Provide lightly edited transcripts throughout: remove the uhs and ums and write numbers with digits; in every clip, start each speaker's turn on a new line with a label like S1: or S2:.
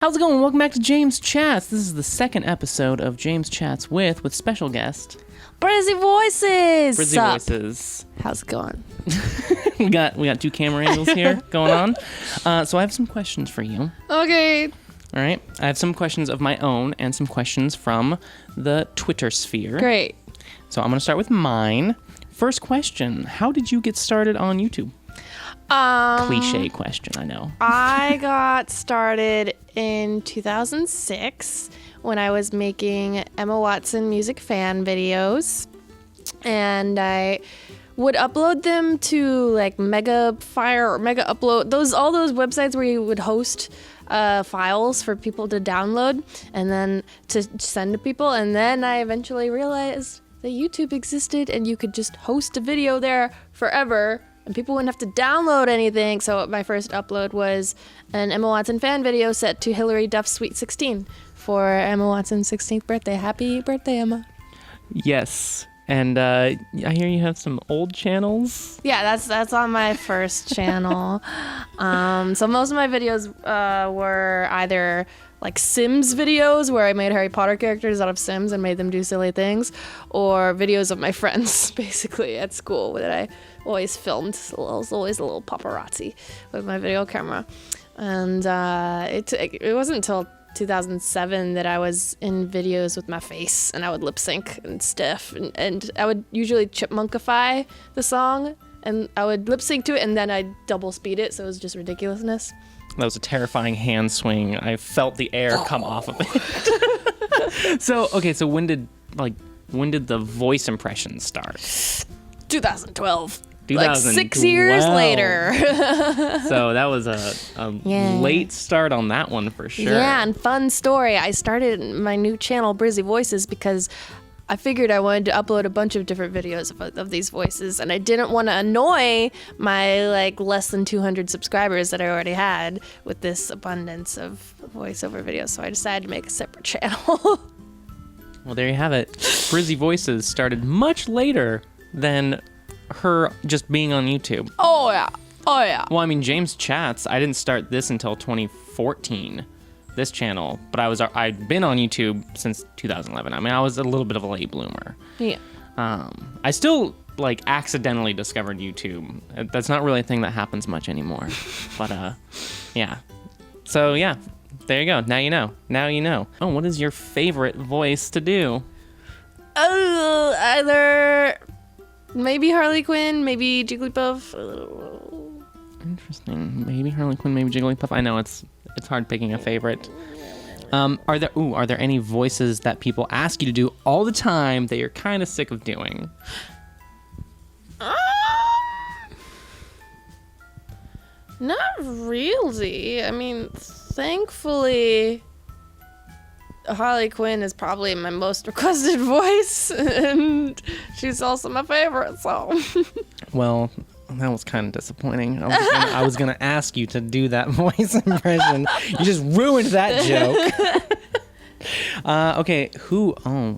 S1: How's it going? Welcome back to James Chats. This is the second episode of James Chats with special guest
S2: Brizzy Voices.
S1: Brizzy Voices.
S2: How's it going?
S1: we got two camera angles here going on. So I have some questions for you.
S2: Okay.
S1: All right. I have some questions of my own and some questions from the Twitter sphere.
S2: Great.
S1: So I'm going to start with mine. First question: how did you get started on YouTube? Cliche question, I know.
S2: I got started in 2006 when I was making Emma Watson music fan videos, and I would upload them to like Mega Upload, all those websites where you would host files for people to download and then to send to people. And then I eventually realized that YouTube existed and you could just host a video there forever and people wouldn't have to download anything. So my first upload was an Emma Watson fan video set to Hilary Duff's Sweet 16 for Emma Watson's 16th birthday. Happy birthday, Emma.
S1: Yes. And I hear you have some old channels.
S2: Yeah, that's on my first channel. So most of my videos were either like Sims videos where I made Harry Potter characters out of Sims and made them do silly things, or videos of my friends basically at school that I always filmed. I was always a little paparazzi with my video camera. And it wasn't until 2007 that I was in videos with my face and I would lip sync and stuff, and I would usually chipmunkify the song and I would lip sync to it and then I'd double speed it, so it was just ridiculousness.
S1: That was a terrifying hand swing. I felt the air come off of it. So when did the voice impressions start?
S2: 2012. Like 6 years later.
S1: So that was a late start on that one for sure.
S2: Yeah, and fun story. I started my new channel, Brizzy Voices, because I figured I wanted to upload a bunch of different videos of these voices, and I didn't want to annoy my less than 200 subscribers that I already had with this abundance of voiceover videos. So I decided to make a separate channel.
S1: Well, there you have it. Brizzy Voices started much later than her just being on YouTube.
S2: Oh yeah.
S1: Well, I mean, James Chats, I didn't start this until 2014, this channel, but I'd been on YouTube since 2011. I mean, I was a little bit of a late bloomer.
S2: Yeah.
S1: I still accidentally discovered YouTube. That's not really a thing that happens much anymore. But yeah. So yeah, there you go. Now you know. Oh, what is your favorite voice to do?
S2: Either maybe Harley Quinn, maybe Jigglypuff.
S1: Interesting. Maybe Harley Quinn, maybe Jigglypuff. I know it's hard picking a favorite. Are there any voices that people ask you to do all the time that you're kind of sick of doing?
S2: Not really. I mean, thankfully, Harley Quinn is probably my most requested voice, and she's also my favorite, so. Well,
S1: that was kind of disappointing. I was gonna ask you to do that voice impression. You just ruined that joke. Okay,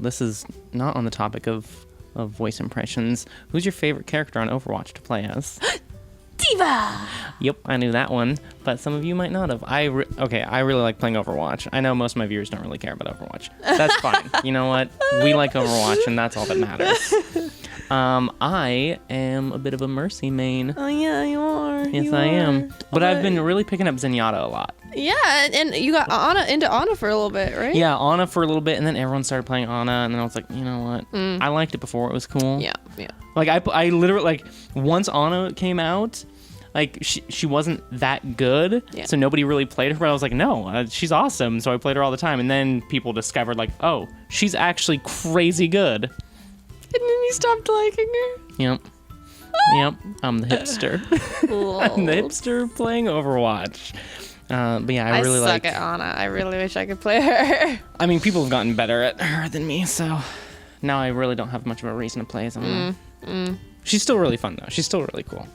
S1: this is not on the topic of voice impressions. Who's your favorite character on Overwatch to play as?
S2: Diva!
S1: Yep, I knew that one, but some of you might not have. I really like playing Overwatch. I know most of my viewers don't really care about Overwatch. That's fine. You know what? We like Overwatch, and that's all that matters. I am a bit of a Mercy main.
S2: Oh yeah, you are.
S1: Yes, I am. But I've been really picking up Zenyatta a lot.
S2: Yeah, and you got into Ana for a little bit, right?
S1: Yeah, Ana for a little bit, and then everyone started playing Ana, and then I was like, you know what? I liked it before it was cool.
S2: Yeah.
S1: I literally, once Ana came out, she wasn't that good, so nobody really played her, but I was like, no, she's awesome, so I played her all the time, and then people discovered, oh, she's actually crazy good.
S2: And then you stopped liking her?
S1: Yep. I'm the hipster. I'm the hipster playing Overwatch. But yeah, I really
S2: suck at Ana. I really wish I could play her.
S1: I mean, people have gotten better at her than me, so now I really don't have much of a reason to play as Ana. She's still really fun though. She's still really cool.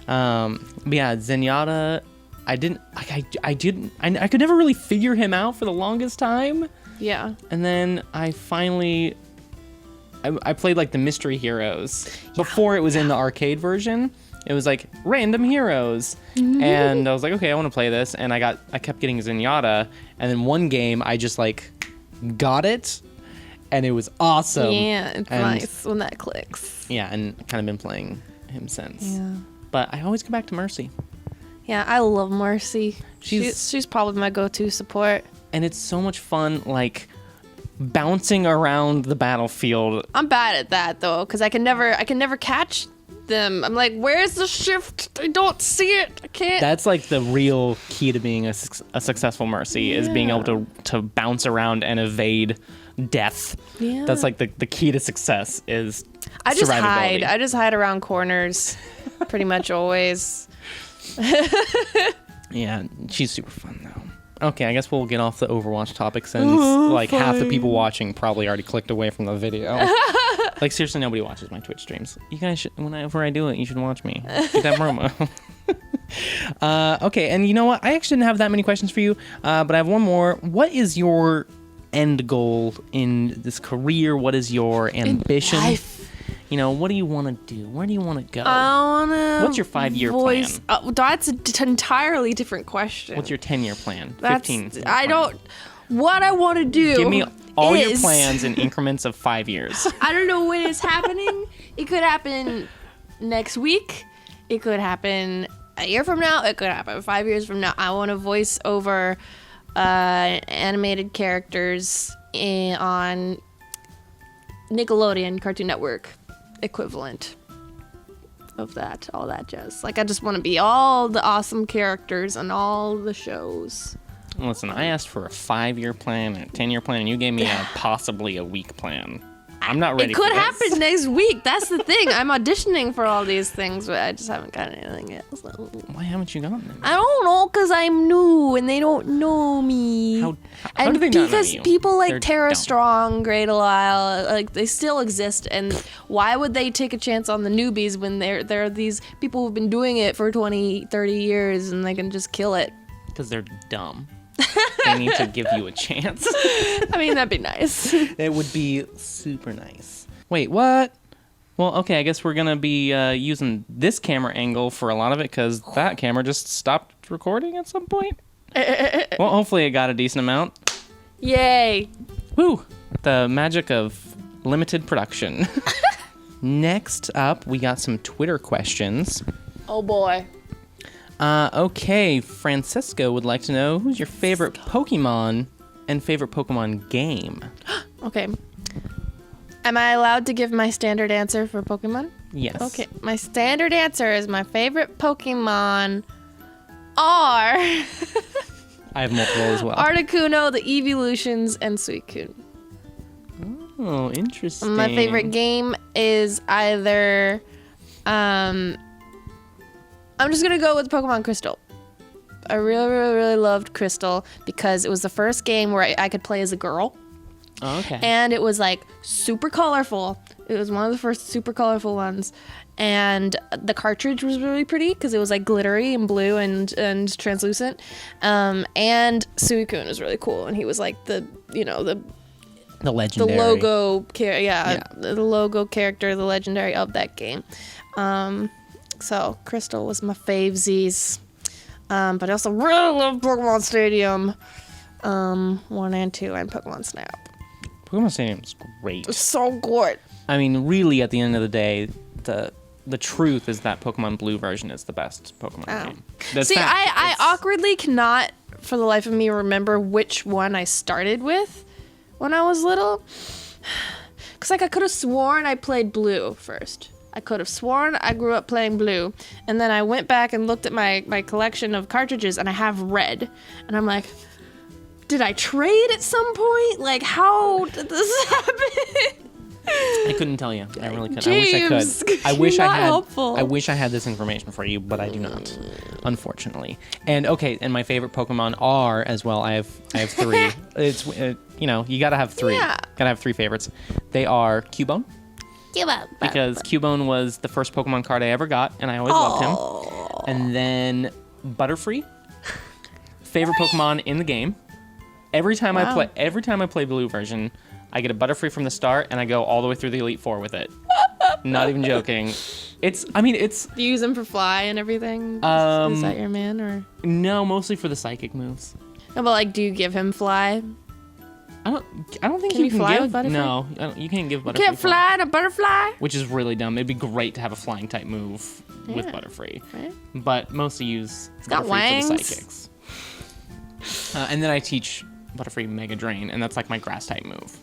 S1: But yeah, Zenyatta, I could never really figure him out for the longest time.
S2: Yeah.
S1: And then I finally, I played the Mystery Heroes before it was in the arcade version. It was like random heroes. And I was like, okay, I want to play this. And I kept getting Zenyatta. And then one game I just like got it. And it was awesome.
S2: Yeah, it's nice when that clicks.
S1: Yeah, and kind of been playing him since.
S2: Yeah.
S1: But I always come back to Mercy.
S2: Yeah, I love Mercy. She's probably my go-to support.
S1: And it's so much fun, like, bouncing around the battlefield.
S2: I'm bad at that though, because I can never catch them. I'm like, where's the shift? I don't see it. I can't.
S1: That's like the real key to being a successful Mercy is being able to bounce around and evade death.
S2: Yeah.
S1: That's like the key to success is
S2: I just
S1: survivability.
S2: I just hide around corners pretty much always.
S1: Yeah, she's super fun though. Okay, I guess we'll get off the Overwatch topic since like half the people watching probably already clicked away from the video. Like seriously, nobody watches my Twitch streams. You guys should, whenever I do it, you should watch me. Get that promo. Okay, and you know what? I actually didn't have that many questions for you, but I have one more. What is your end goal in this career? What is your ambition?
S2: In life.
S1: You know, what do you want to do? Where do you want to go?
S2: I wanna.
S1: What's your 5-year plan?
S2: That's an entirely different question.
S1: What's your 10-year plan?
S2: That's,
S1: 15?
S2: I don't. What I want to do.
S1: Give me all your
S2: is-
S1: plans in increments of 5 years.
S2: I don't know when it's happening. It could happen next week. It could happen a year from now. It could happen 5 years from now. I want to voice over animated characters on Nickelodeon Cartoon Network equivalent of that, all that jazz. Like, I just want to be all the awesome characters on all the shows.
S1: Listen, I asked for a 5-year plan and a 10-year plan, and you gave me possibly a week plan. I'm not ready
S2: It could
S1: for this.
S2: happen next week. That's the thing. I'm auditioning for all these things, but I just haven't gotten anything yet. So.
S1: Why haven't you gotten them?
S2: I don't know, because I'm new and they don't know me.
S1: How
S2: and
S1: do they not know
S2: because
S1: you?
S2: people like
S1: They're
S2: Tara
S1: dumb.
S2: Strong, Great Lyle, like they still exist, and why would they take a chance on the newbies when they're these people who've been doing it for 20, 30 years and they can just kill it?
S1: Because they're dumb. They need to give you a chance.
S2: I mean, that'd be nice.
S1: It would be super nice. Wait, what? Well, okay, I guess we're going to be using this camera angle for a lot of it because that camera just stopped recording at some point. Well, hopefully it got a decent amount.
S2: Yay.
S1: Woo! The magic of limited production. Next up, we got some Twitter questions.
S2: Oh boy.
S1: Okay, Francisco would like to know who's your favorite Pokemon and favorite Pokemon game?
S2: Okay. Am I allowed to give my standard answer for Pokemon?
S1: Yes.
S2: Okay. My standard answer is my favorite Pokemon are
S1: I have multiple as well.
S2: Articuno, the Evolutions, and Suicune.
S1: Oh, interesting.
S2: My favorite game is either I'm just gonna go with Pokemon Crystal. I really, really, really loved Crystal because it was the first game where I could play as a girl.
S1: Oh, okay.
S2: And it was like super colorful. It was one of the first super colorful ones. And the cartridge was really pretty because it was like glittery and blue and translucent. And Suicune was really cool. And he was like the
S1: legendary.
S2: the logo, the logo character, the legendary of that game. So Crystal was my favesies. But I also really love Pokemon Stadium 1 and 2 and Pokemon Snap.
S1: Pokemon Stadium's great.
S2: It's so good.
S1: I mean, really, at the end of the day, the truth is that Pokemon Blue version is the best Pokemon game. That's
S2: See,
S1: fact.
S2: I awkwardly cannot, for the life of me, remember which one I started with when I was little. Because, like, I could have sworn I played Blue first. I could have sworn I grew up playing Blue. And then I went back and looked at my collection of cartridges, and I have Red. And I'm like, did I trade at some point? Like, how did this happen?
S1: I couldn't tell you. I really couldn't.
S2: James,
S1: I wish I could.
S2: you're not helpful.
S1: I wish I had this information for you, but I do not, unfortunately. And okay, and my favorite Pokemon are as well. I have 3. It's you gotta have 3.
S2: Yeah.
S1: Gotta have 3 favorites. They are Cubone.
S2: Give up.
S1: Because Cubone was the first Pokemon card I ever got, and I always loved him. And then Butterfree, favorite Pokemon in the game. Every time I play Blue version, I get a Butterfree from the start, and I go all the way through the Elite Four with it. Not even joking. It's
S2: Do you use him for fly and everything? Is that your man or?
S1: no, mostly for the psychic moves.
S2: No, but like, do you give him fly?
S1: I don't think
S2: Can
S1: you
S2: you
S1: can
S2: fly
S1: give.
S2: with Butterfree?
S1: No, you can't give Butterfree.
S2: Can't fly in a butterfly.
S1: Which is really dumb. It'd be great to have a flying type move with
S2: Yeah.
S1: Butterfree,
S2: Right?
S1: but mostly use
S2: got
S1: Butterfree for the
S2: wangs.
S1: psychics. And then I teach Butterfree Mega Drain, and that's like my grass type move.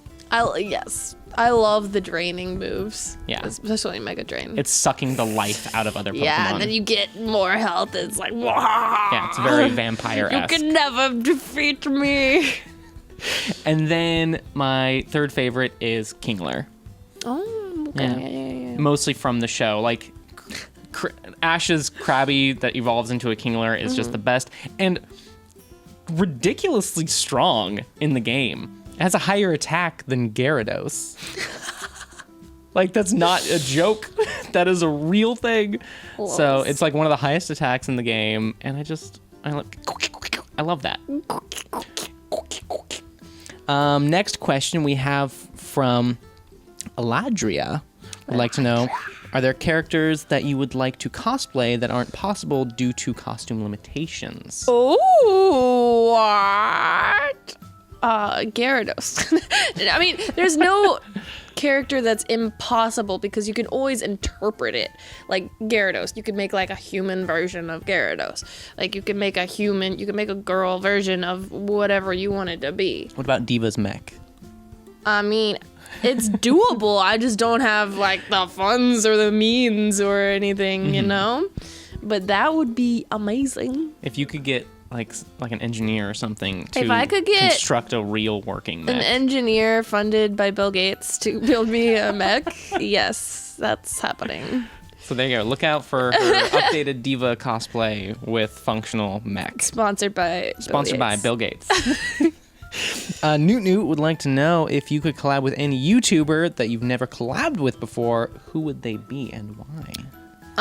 S2: Yes, I love the draining moves.
S1: Yeah.
S2: Especially Mega Drain.
S1: It's sucking the life out of other Pokemon.
S2: Yeah, and then you get more health. It's like, wow.
S1: Yeah, it's very
S2: You
S1: vampire-esque.
S2: can never defeat me.
S1: And then my third favorite is Kingler.
S2: Oh, okay.
S1: Yeah.
S2: Yeah.
S1: Mostly from the show. Like, Ash's Krabby that evolves into a Kingler is just the best. And ridiculously strong in the game. It has a higher attack than Gyarados. Like, that's not a joke. That is a real thing.
S2: Close.
S1: So it's like one of the highest attacks in the game. And I love that. Next question we have from Eladria. Would like to know, are there characters that you would like to cosplay that aren't possible due to costume limitations?
S2: Oh, what? Gyarados. I mean, there's no character that's impossible because you can always interpret it. Like Gyarados, you could make like a human version of Gyarados. Like you can make a girl version of whatever you want it to be.
S1: What about Diva's mech?
S2: I mean, it's doable. I just don't have like the funds or the means or anything, you know? But that would be amazing.
S1: If you could get like an engineer or something to
S2: If I could get
S1: construct a real working mech.
S2: an engineer funded by Bill Gates to build me a mech, yes, that's happening.
S1: So there you go. Look out for her updated Diva cosplay with functional mech.
S2: Sponsored by
S1: Bill Gates. Newt would like to know if you could collab with any YouTuber that you've never collabed with before, who would they be and why?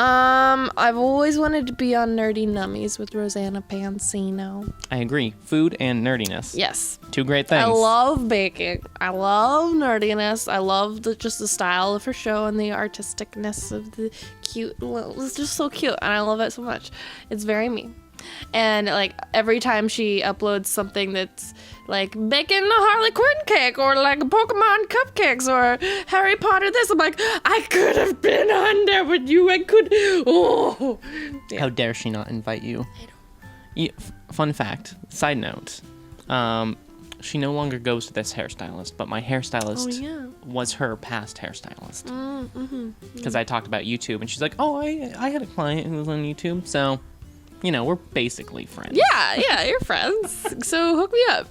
S2: I've always wanted to be on Nerdy Nummies with Rosanna Pansino.
S1: I agree. Food and nerdiness.
S2: Yes.
S1: Two great things.
S2: I love baking. I love nerdiness. I love just the style of her show and the artisticness of the cute. It's just so cute, and I love it so much. It's very me. And like every time she uploads something that's like baking a Harley Quinn cake or like Pokemon cupcakes or Harry Potter this, I'm like, I could have been on there with you. I could. Oh. Yeah.
S1: How dare she not invite you?
S2: I don't.
S1: Yeah, fun fact, side note, she no longer goes to this hairstylist, but my hairstylist was her past hairstylist. Because I talked about YouTube, and she's like, oh, I had a client who was on YouTube, so... You know, we're basically friends.
S2: Yeah, you're friends. So hook me up.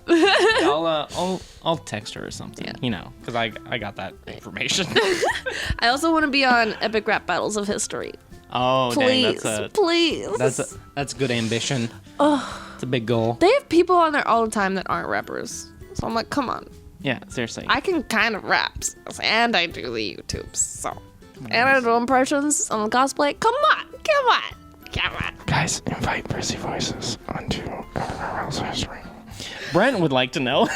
S1: I'll text her or something.
S2: Yeah.
S1: You know, because I got that information.
S2: I also want to be on Epic Rap Battles of History.
S1: Oh,
S2: Please,
S1: dang,
S2: please.
S1: that's good ambition. It's a big goal.
S2: They have people on there all the time that aren't rappers. So I'm like, come on.
S1: Yeah, seriously.
S2: I can kind of rap, and I do the YouTubes, so. And I do impressions on cosplay. Come on.
S1: Guys, invite Brizzy Voices onto history. Brent would like to know.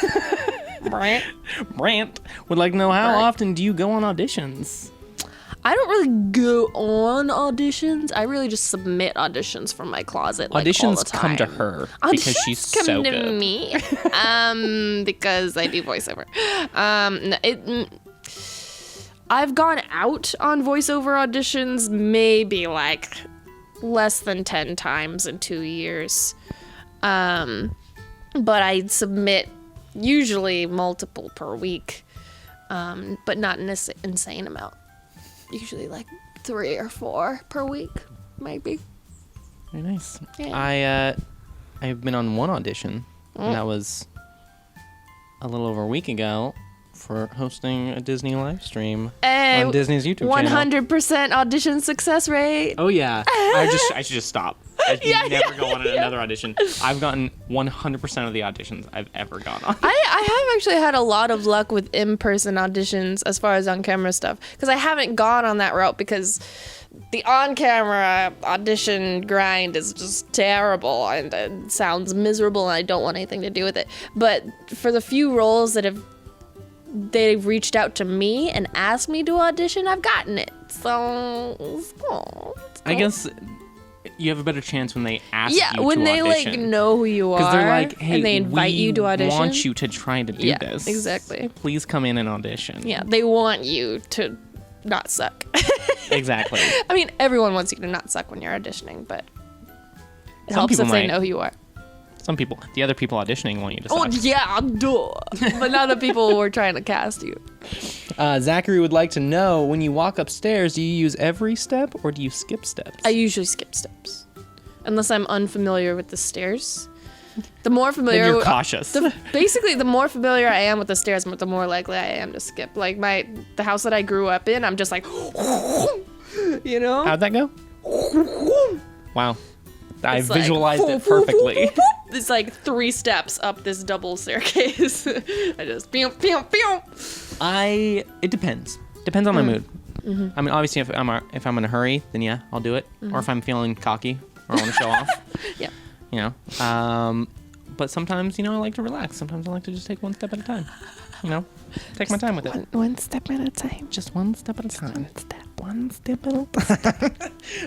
S1: Brent would like to know, how often do you go on auditions?
S2: I don't really go on auditions. I really just submit auditions from my closet. Like,
S1: Auditions
S2: all the time.
S1: come to her
S2: Auditions
S1: because she's
S2: come
S1: so
S2: to
S1: good.
S2: me. Because I do voiceover. I've gone out on voiceover auditions maybe like less than 10 times in 2 years. But I submit usually multiple per week, but not an insane amount. Usually like 3 or 4 per week, maybe.
S1: Very nice.
S2: Yeah.
S1: I've been on one audition, and that was a little over a week ago for hosting a Disney live stream on Disney's YouTube channel.
S2: 100% audition success rate.
S1: Oh yeah, I should just stop. I should never go on
S2: yeah.
S1: another audition. I've gotten 100% of the auditions I've ever gone on.
S2: I have actually had a lot of luck with in-person auditions as far as on-camera stuff, because I haven't gone on that route because the on-camera audition grind is just terrible and it sounds miserable and I don't want anything to do with it. But for the few roles that have they've reached out to me and asked me to audition, I've gotten it. So it's cool.
S1: I guess you have a better chance when they ask you to audition.
S2: Yeah, when they like know who you are.
S1: Because they're like, hey,
S2: and they invite you to audition.
S1: We want you to try to do this.
S2: Exactly.
S1: Please come in and audition.
S2: Yeah, they want you to not suck.
S1: Exactly.
S2: I mean, everyone wants you to not suck when you're auditioning, but it
S1: Some
S2: helps
S1: people
S2: if they
S1: might.
S2: know who you are.
S1: Some people, the other people auditioning want you to suck.
S2: Oh, yeah, duh. But not the people who are trying to cast you.
S1: Zachary would like to know, when you walk upstairs, do you use every step or do you skip steps?
S2: I usually skip steps. Unless I'm unfamiliar with the stairs. The more familiar...
S1: Then you're cautious.
S2: Basically, the more familiar I am with the stairs, the more likely I am to skip. Like, the house that I grew up in, I'm just like... You know?
S1: How'd that go? Wow. I
S2: It's like,
S1: visualized it perfectly.
S2: It's like 3 steps up this double staircase. I just pew, pew, pew.
S1: It depends. Depends on my mood. Mm-hmm. I mean, obviously, if I'm in a hurry, then yeah, I'll do it. Or if I'm feeling cocky or I want to show off.
S2: Yeah.
S1: You know. But sometimes, I like to relax. Sometimes I like to just take one step at a time. Take my time with it.
S2: One step at a time.
S1: Just one step at a time.
S2: One step at a time.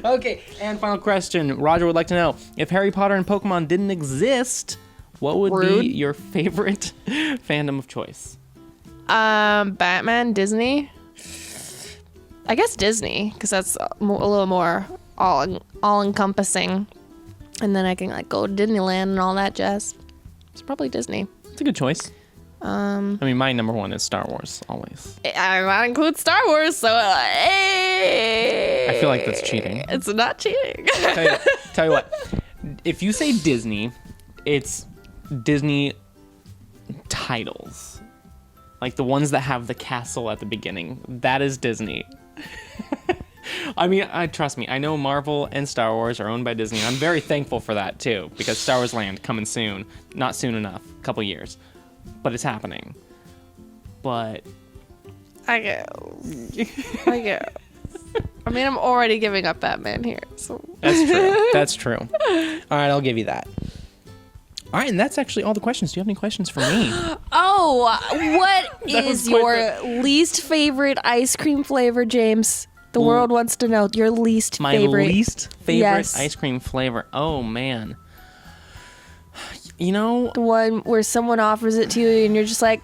S1: Okay, and final question. Roger would like to know, if Harry Potter and Pokemon didn't exist, what would
S2: Rude.
S1: be your favorite fandom of choice?
S2: Batman, Disney. I guess Disney, because that's a little more all encompassing. And then I can like go to Disneyland and all that jazz. It's probably Disney.
S1: It's a good choice. I mean, my number one is Star Wars, always.
S2: That includes Star Wars, so hey.
S1: I feel like that's cheating.
S2: It's not cheating.
S1: Tell you what. If you say Disney, it's Disney titles. Like the ones that have the castle at the beginning. That is Disney. I mean, trust me, I know Marvel and Star Wars are owned by Disney. I'm very thankful for that, too, because Star Wars Land coming soon. Not soon enough. A couple years. But it's happening. But...
S2: I guess. I mean, I'm already giving up Batman here, so...
S1: That's true. All right, I'll give you that. All right, and that's actually all the questions. Do you have any questions for me?
S2: Oh, what is your least favorite ice cream flavor, James? The world wants to know your least favorite.
S1: My least favorite
S2: Yes.
S1: ice cream flavor. Oh, man. The
S2: one where someone offers it to you and you're just like,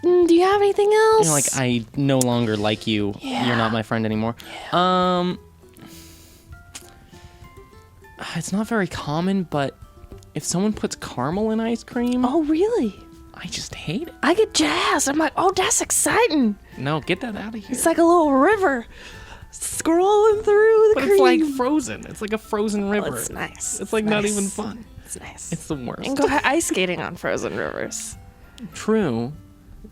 S2: do you have anything else?
S1: like, I no longer like you.
S2: Yeah.
S1: You're not my friend anymore.
S2: Yeah.
S1: It's not very common, but if someone puts caramel in ice cream,
S2: Oh, really?
S1: I just hate it.
S2: I get jazzed. I'm like, oh, that's exciting.
S1: No, get that out of here.
S2: It's like a little river scrolling through the
S1: But
S2: cream.
S1: it's like frozen. It's like a frozen river.
S2: Oh, it's nice.
S1: It's like not even fun.
S2: It's nice.
S1: It's the worst.
S2: And go ice skating on frozen rivers.
S1: True,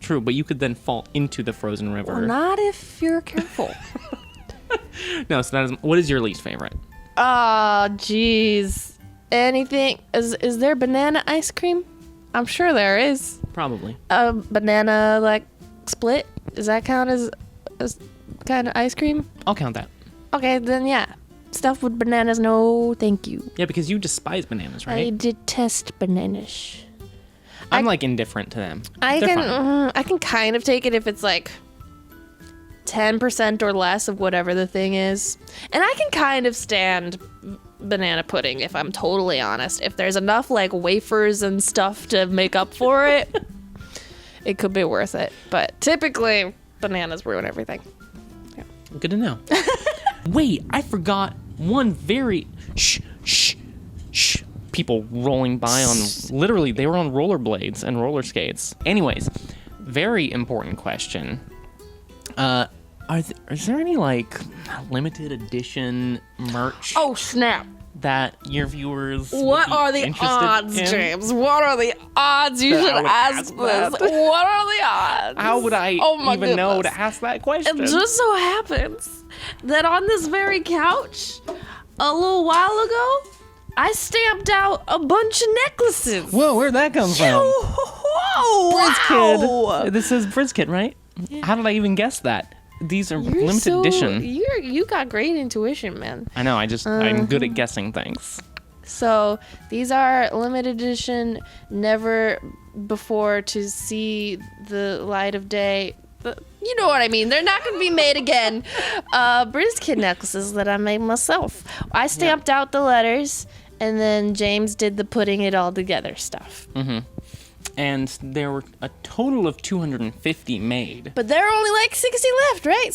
S1: but you could then fall into the frozen river.
S2: Well, not if you're careful.
S1: No, so that is. What is your least favorite?
S2: Oh, jeez. Anything? Is there banana ice cream? I'm sure there is.
S1: Probably.
S2: A banana like split. Does that count as kind of ice cream?
S1: I'll count that.
S2: Okay, then yeah. Stuff with bananas, no, thank you.
S1: Yeah, because you despise bananas,
S2: I
S1: right?
S2: detest bananas.
S1: I'm like indifferent to them.
S2: I
S1: They're fine.
S2: can kind of take it if it's like 10% or less of whatever the thing is. And I can kind of stand banana pudding if I'm totally honest. If there's enough like wafers and stuff to make up for it, it could be worth it. But typically, bananas ruin everything. Yeah.
S1: Good to know. Wait, I forgot one very shh. People rolling by on literally they were on rollerblades and roller skates. Anyways, very important question. Is there any like limited edition merch
S2: Oh snap!
S1: that your viewers
S2: What
S1: would be
S2: are the
S1: interested
S2: odds,
S1: in?
S2: James? What are the odds? You
S1: That I
S2: should
S1: would
S2: ask
S1: ask
S2: this.
S1: that.
S2: What are the odds?
S1: How would I
S2: Oh my
S1: even know
S2: goodness.
S1: to ask that question?
S2: It just so happens that on this very couch, a little while ago, I stamped out a bunch of necklaces.
S1: Whoa, where'd that come from?
S2: Whoa! Wow!
S1: This is Brizkid, right?
S2: Yeah.
S1: How did I even guess that? These are
S2: You're
S1: limited edition.
S2: You got great intuition, man.
S1: I know. I'm good at guessing things.
S2: So these are limited edition, never before to see the light of day. You know what I mean. They're not going to be made again. Brizz kid necklaces that I made myself. I stamped out the letters, and then James did the putting it all together stuff.
S1: Mm-hmm. And there were a total of 250 made.
S2: But there are only like 60 left, right?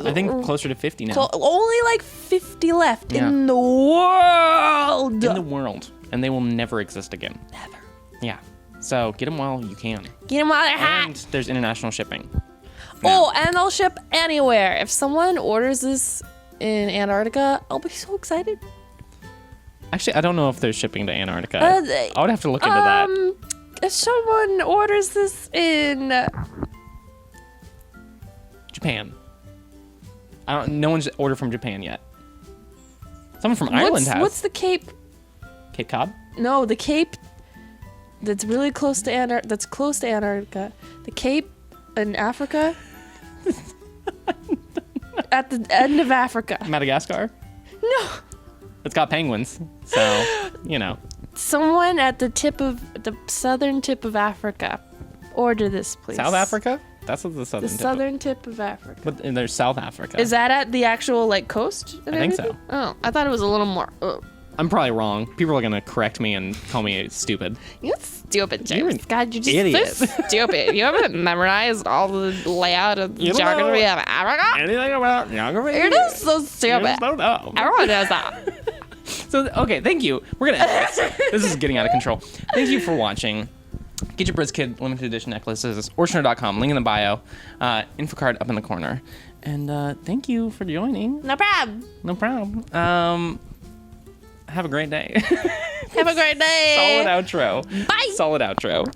S1: I think closer to 50 now.
S2: Only like 50 left in the world.
S1: In the world. And they will never exist again.
S2: Never.
S1: Yeah. So get them while you can.
S2: Get them while they're hot.
S1: And there's international shipping.
S2: Oh, and they'll ship anywhere. If someone orders this in Antarctica, I'll be so excited.
S1: Actually, I don't know if they're shipping to Antarctica. I would have to look into that.
S2: If someone orders this in
S1: Japan. No one's ordered from Japan yet. Someone from Ireland has.
S2: What's the Cape?
S1: Cape Cod?
S2: No, the Cape that's really close to Antarctica. The Cape in Africa? At the end of Africa.
S1: Madagascar?
S2: No.
S1: It's got penguins, so, you know.
S2: Someone at the southern tip of Africa. Order this, please.
S1: South Africa? That's what the southern tip.
S2: The southern tip of Africa.
S1: But there's South Africa.
S2: Is that at the actual coast?
S1: I think so.
S2: Oh, I thought it was a little more.
S1: I'm probably wrong. People are gonna correct me and call me stupid.
S2: You're stupid, James. God, you're just
S1: idiot.
S2: so stupid. You haven't memorized all the layout of geography of Africa.
S1: Anything about geography?
S2: You're just so stupid.
S1: You don't know.
S2: Everyone knows that.
S1: So, okay, thank you. We're gonna end this. This is getting out of control. Thank you for watching. Get your Brizz Kid limited edition necklaces. Orchner.com. Link in the bio. Info card up in the corner. And thank you for joining.
S2: No problem.
S1: No problem. Have a great day.
S2: Have a great day.
S1: Solid outro.
S2: Bye.
S1: Solid outro.